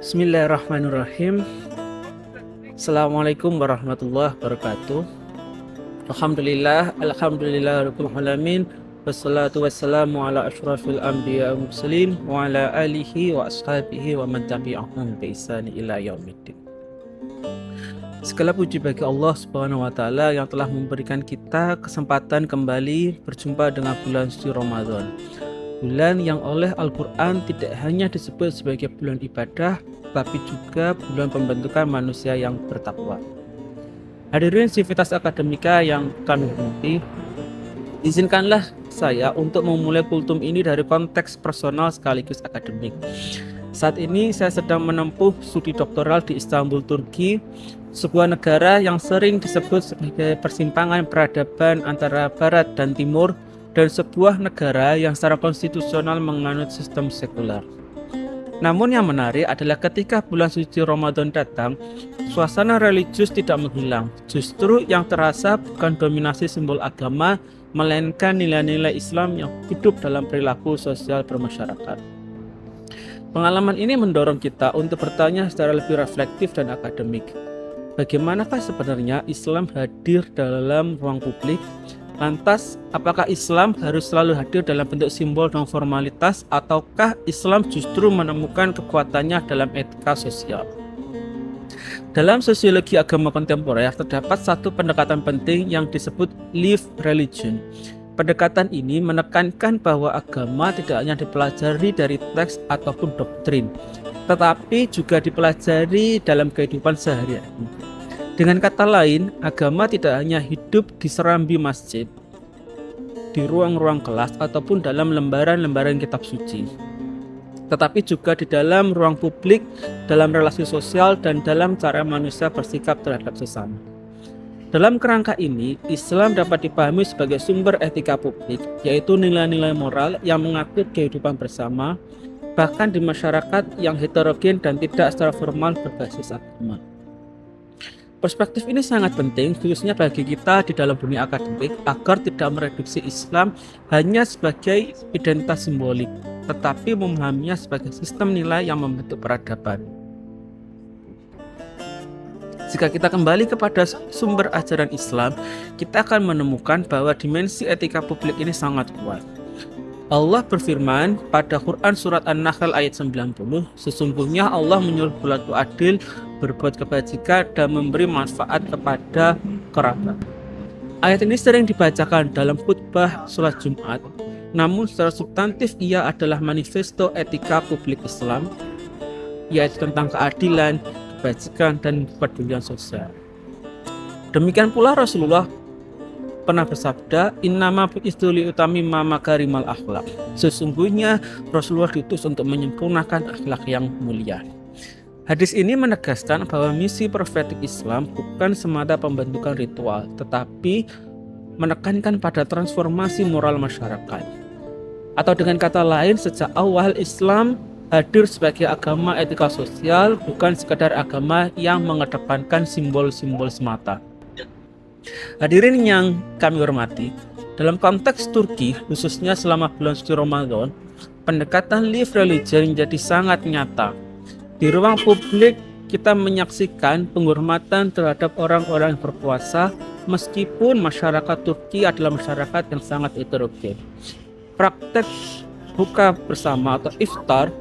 Bismillahirrahmanirrahim. Assalamualaikum warahmatullahi wabarakatuh. Alhamdulillah rabbil alamin. Wassalatu wassalamu ala asyrafil anbiya wal mursalin wa ala alihi wa ashabihi wa man tabi'ahum bi ihsan ila yaumiddin. Segala puji bagi Allah Subhanahu wa taala yang telah memberikan kita kesempatan kembali berjumpa dengan bulan suci Ramadan. Bulan yang oleh Al-Quran tidak hanya disebut sebagai bulan ibadah, tapi juga bulan pembentukan manusia yang bertakwa. Hadirin Civitas Akademika yang kami hormati, izinkanlah saya untuk memulai kultum ini dari konteks personal sekaligus akademik. Saat ini saya sedang menempuh studi doktoral di Istanbul, Turki, sebuah negara yang sering disebut sebagai persimpangan peradaban antara Barat dan Timur, dan sebuah negara yang secara konstitusional menganut sistem sekuler. Namun yang menarik adalah ketika bulan suci Ramadan datang, suasana religius tidak menghilang. Justru yang terasa bukan dominasi simbol agama, melainkan nilai-nilai Islam yang hidup dalam perilaku sosial bermasyarakat. Pengalaman ini mendorong kita untuk bertanya secara lebih reflektif dan akademik. Bagaimanakah sebenarnya Islam hadir dalam ruang publik? Lantas, apakah Islam harus selalu hadir dalam bentuk simbol dan formalitas, ataukah Islam justru menemukan kekuatannya dalam etika sosial? Dalam sosiologi agama kontemporer, terdapat satu pendekatan penting yang disebut lived religion. Pendekatan ini menekankan bahwa agama tidak hanya dipelajari dari teks ataupun doktrin, tetapi juga dipelajari dalam kehidupan sehari-hari. Dengan kata lain, agama tidak hanya hidup di serambi masjid, di ruang-ruang kelas, ataupun dalam lembaran-lembaran kitab suci, tetapi juga di dalam ruang publik, dalam relasi sosial, dan dalam cara manusia bersikap terhadap sesama. Dalam kerangka ini, Islam dapat dipahami sebagai sumber etika publik, yaitu nilai-nilai moral yang mengatur kehidupan bersama, bahkan di masyarakat yang heterogen dan tidak secara formal berbasis agama. Perspektif ini sangat penting, khususnya bagi kita di dalam dunia akademik, agar tidak mereduksi Islam hanya sebagai identitas simbolik, tetapi memahaminya sebagai sistem nilai yang membentuk peradaban. Jika kita kembali kepada sumber ajaran Islam, kita akan menemukan bahwa dimensi etika publik ini sangat kuat. Allah berfirman pada Quran surat An-Nahl ayat 90, sesungguhnya Allah menyuruh berlaku adil, berbuat kebajikan, dan memberi manfaat kepada kerabat. Ayat ini sering dibacakan dalam khutbah sholat Jumat, namun secara substantif ia adalah manifesto etika publik Islam, yaitu tentang keadilan, kebajikan, dan kepedulian sosial. Demikian pula Rasulullah pernah bersabda, innama bu'istu liutammima makarimal akhlak. Sesungguhnya Rasulullah diutus untuk menyempurnakan akhlak yang mulia. Hadis ini menegaskan bahwa misi profetik Islam bukan semata pembentukan ritual, tetapi menekankan pada transformasi moral masyarakat. Atau dengan kata lain, sejak awal Islam hadir sebagai agama etika sosial, bukan sekadar agama yang mengedepankan simbol-simbol semata. Hadirin yang kami hormati, dalam konteks Turki, khususnya selama bulan suci Ramadan, pendekatan lived religion menjadi sangat nyata. Di ruang publik, kita menyaksikan penghormatan terhadap orang-orang yang berpuasa, meskipun masyarakat Turki adalah masyarakat yang sangat heterogen. Praktek buka bersama atau iftar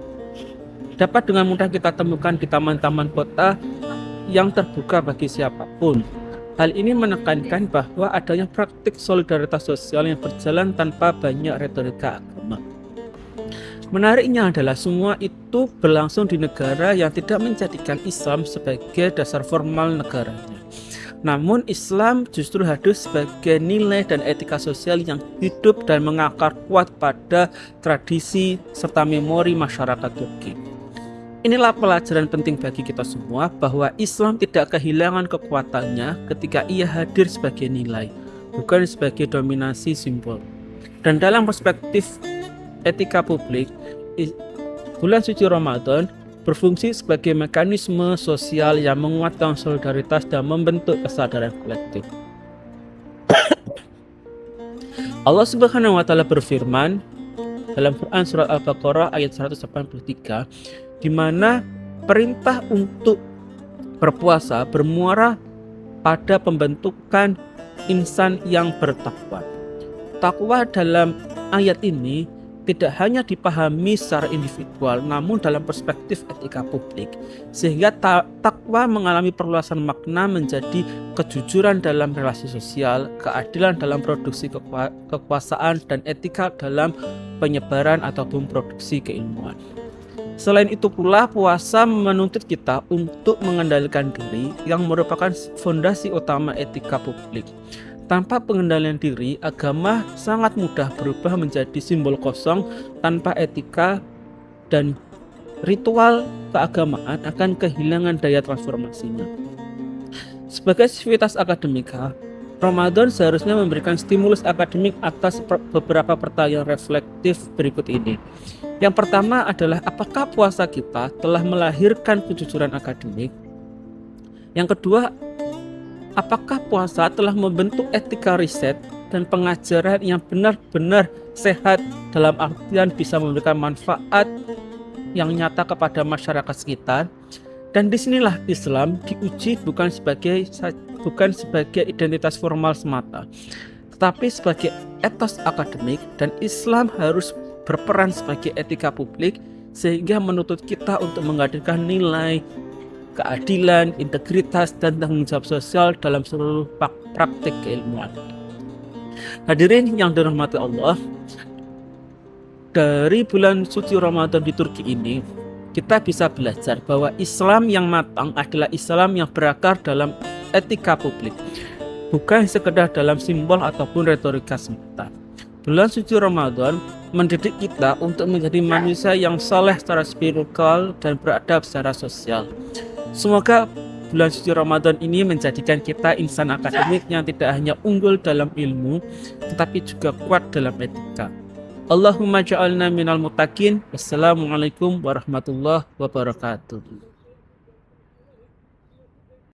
dapat dengan mudah kita temukan di taman-taman kota yang terbuka bagi siapapun. Hal ini menekankan bahwa adanya praktik solidaritas sosial yang berjalan tanpa banyak retorika agama. Menariknya adalah semua itu berlangsung di negara yang tidak menjadikan Islam sebagai dasar formal negaranya. Namun Islam justru hadir sebagai nilai dan etika sosial yang hidup dan mengakar kuat pada tradisi serta memori masyarakat Turki. Inilah pelajaran penting bagi kita semua bahwa Islam tidak kehilangan kekuatannya ketika ia hadir sebagai nilai, bukan sebagai dominasi simbol. Dan dalam perspektif etika publik, bulan suci Ramadan berfungsi sebagai mekanisme sosial yang menguatkan solidaritas dan membentuk kesadaran kolektif. Allah Subhanahu wa taala berfirman dalam Quran surat Al-Baqarah ayat 183, di mana perintah untuk berpuasa bermuara pada pembentukan insan yang bertakwa. Takwa dalam ayat ini tidak hanya dipahami secara individual, namun dalam perspektif etika publik, sehingga takwa mengalami perluasan makna menjadi kejujuran dalam relasi sosial, keadilan dalam produksi kekuasaan, dan etika dalam penyebaran ataupun produksi keilmuan. Selain itu pula, puasa menuntut kita untuk mengendalikan diri yang merupakan fondasi utama etika publik. Tanpa pengendalian diri, agama sangat mudah berubah menjadi simbol kosong tanpa etika, dan ritual keagamaan akan kehilangan daya transformasinya. Sebagai sivitas akademika, Ramadan seharusnya memberikan stimulus akademik atas beberapa pertanyaan reflektif berikut ini. Yang pertama adalah, apakah puasa kita telah melahirkan kejujuran akademik? Yang kedua, apakah puasa telah membentuk etika riset dan pengajaran yang benar-benar sehat dalam artian bisa memberikan manfaat yang nyata kepada masyarakat sekitar? Dan disinilah Islam diuji bukan sebagai identitas formal semata, tetapi sebagai etos akademik, dan Islam harus berperan sebagai etika publik sehingga menuntut kita untuk menghadirkan nilai keadilan, integritas, dan tanggung jawab sosial dalam seluruh praktik keilmuan. Hadirin yang dirahmati Allah, dari bulan suci Ramadan di Turki ini, kita bisa belajar bahwa Islam yang matang adalah Islam yang berakar dalam etika publik, bukan sekedar dalam simbol ataupun retorika semata. Bulan suci Ramadan mendidik kita untuk menjadi manusia yang saleh secara spiritual dan beradab secara sosial. Semoga bulan suci Ramadan ini menjadikan kita insan akademik yang tidak hanya unggul dalam ilmu, tetapi juga kuat dalam etika. Allahumma ja'alna minal muttaqin. Wassalamualaikum warahmatullahi wabarakatuh.